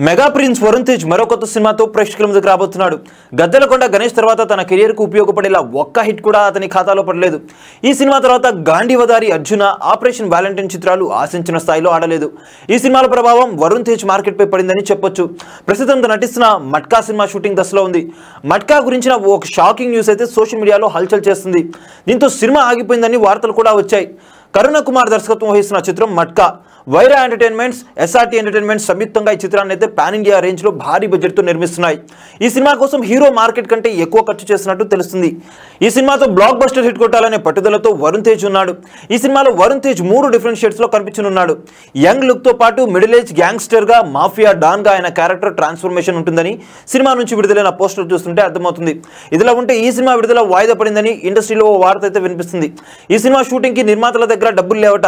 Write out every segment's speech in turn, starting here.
Mega prince Varun Tej మరో కొత్త సినిమాతో ప్రేక్షకుల ముందుకు రాబోతున్నాడు. గద్దెలకొండ గణేష్ తర్వాత తన కెరియర్ కు ఉపయోగపడేలా ఒక్క హిట్ కూడా అతని ఖాతాలో పడలేదు. ఈ సినిమా తర్వాత గాంధీవదారి, అర్జున, ఆపరేషన్ వ్యాలంటైన్ చిత్రాలు ఆశించిన స్థాయిలో ఆడలేదు. ఈ సినిమాల ప్రభావం వరుణ్ తేజ్ మార్కెట్ పై పడిందని చెప్పొచ్చు. ప్రస్తుతం తను నటిస్తున్న మట్కా సినిమా షూటింగ్ దశలో ఉంది. మట్కా గురించిన ఒక షాకింగ్ న్యూస్ అయితే సోషల్ మీడియాలో హల్చల్ చేస్తుంది. దీంతో సినిమా ఆగిపోయిందని వార్తలు కూడా వచ్చాయి. కరుణ కుమార్ దర్శకత్వం వహిస్తున్న చిత్రం matka Wyra entertainments, SRT entertainments సంయుక్తంగా ఈ చిత్రాన్ని అయితే పాన్ ఇండియా రేంజ్ లో భారీ బడ్జెట్ తో నిర్మిస్తున్నాయి. ఈ సినిమా కోసం హీరో మార్కెట్ కంటే ఎక్కువ ఖర్చు చేస్తున్నట్టు తెలుస్తుంది. ఈ సినిమాతో బ్లాక్ బస్టర్ హిట్ కొట్టాలనే పట్టుదలతో వరుణ్ తేజ్ ఉన్నాడు. ఈ సినిమాలో వరుణ్ తేజ్ 3 డిఫరెంట్ షేడ్స్ లో కనిపించనున్నాడు. యంగ్ లుక్ తో పాటు మిడిల్ ఏజ్ గ్యాంగ్స్టర్ గా, మాఫియా డాన్ గా ఆయన క్యారెక్టర్ ట్రాన్స్ఫర్మేషన్ ఉంటుందని సినిమా నుంచి విడుదలైన పోస్టర్ చూస్తుంటే అర్థమవుతుంది. ఇదిలా ఉంటే ఈ సినిమా విడుదల వాయిదా పడిందని ఇండస్ట్రీలో ఓ వార్త అయితే వినిపిస్తుంది. ఈ సినిమా షూటింగ్ కి నిర్మాతల దగ్గర డబ్బులు లేవట.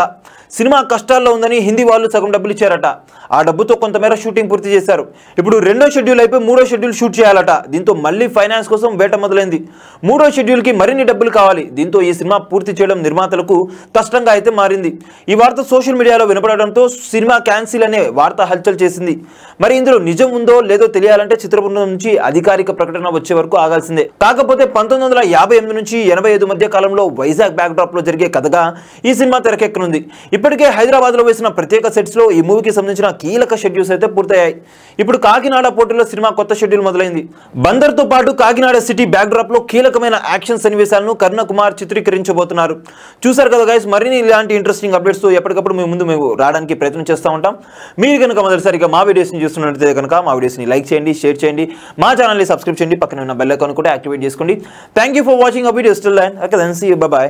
సినిమా కష్టాల్లో ఉందని హిందీ వాళ్ళు సగం డబ్బులు ఇచ్చారట. ఆ డబ్బుతో కొంతమేర షూటింగ్ పూర్తి చేశారు. ఇప్పుడు 2వ షెడ్యూల్ అయిపోయి 3వ షెడ్యూల్ షూట్ చేయాలట. దీంతో మళ్ళీ ఫైనాన్స్ కోసం వేట మొదలైంది. 3వ షెడ్యూల్ కి మరిన్ని డబ్బులు కావాలి. దీంతో ఈ సినిమా పూర్తి చేయడం నిర్మాతలకు కష్టంగా అయితే మారింది. ఈ వార్త సోషల్ మీడియాలో వినపడడంతో సినిమా క్యాన్సిల్ అనే వార్త హల్చల్ చేసింది. మరి ఇందులో నిజం ఉందో లేదో తెలియాలంటే చిత్రబృందం నుంచి అధికారిక ప్రకటన వచ్చే వరకు ఆగాల్సిందే. కాకపోతే 1958 నుంచి 85 మధ్య కాలంలో వైజాగ్ బ్యాక్ డ్రాప్ లో జరిగే కథగా ఈ సినిమా తెరకెక్కనుంది. ఇప్పటికే హైదరాబాద్ లో వేసిన ప్రత్యేక సెట్స్ లో ఈ మూవీకి సంబంధించిన కీలక షెడ్యూల్స్ అయితే పూర్తయ్యాయి. ఇప్పుడు కాకినాడ పోర్టులో సినిమా కొత్త షెడ్యూల్ మొదలైంది. బందర్ తో పాటు కాకినాడ సిటీ బ్యాక్ డ్రాప్ లో కీలకమైన యాక్షన్ సన్నివేశాలను కరుణ కుమార్ చిత్రీకరించబోతున్నారు. చూసారు కదా గైస్, మరిన్ని ఇలాంటి ఇంట్రెస్టింగ్ అప్డేట్స్ తో ఎప్పటికప్పుడు మేము రావడానికి ప్రయత్నం చేస్తూ ఉంటాం. మీరు కనుక మొదటిసారిగా మా వీడియోస్ ని చూస్తున్నట్లయితే కనుక మా వీడియోస్ ని లైక్ చేయండి, షేర్ చేయండి, మా ఛానల్ ని సబ్స్క్రైబ్ చేయండి, పక్కన ఉన్న బెల్ ఐకాన్ కూడా యాక్టివేట్ చేసుకోండి. Thank you for watching a video. Still then, okay then, see you, bye by.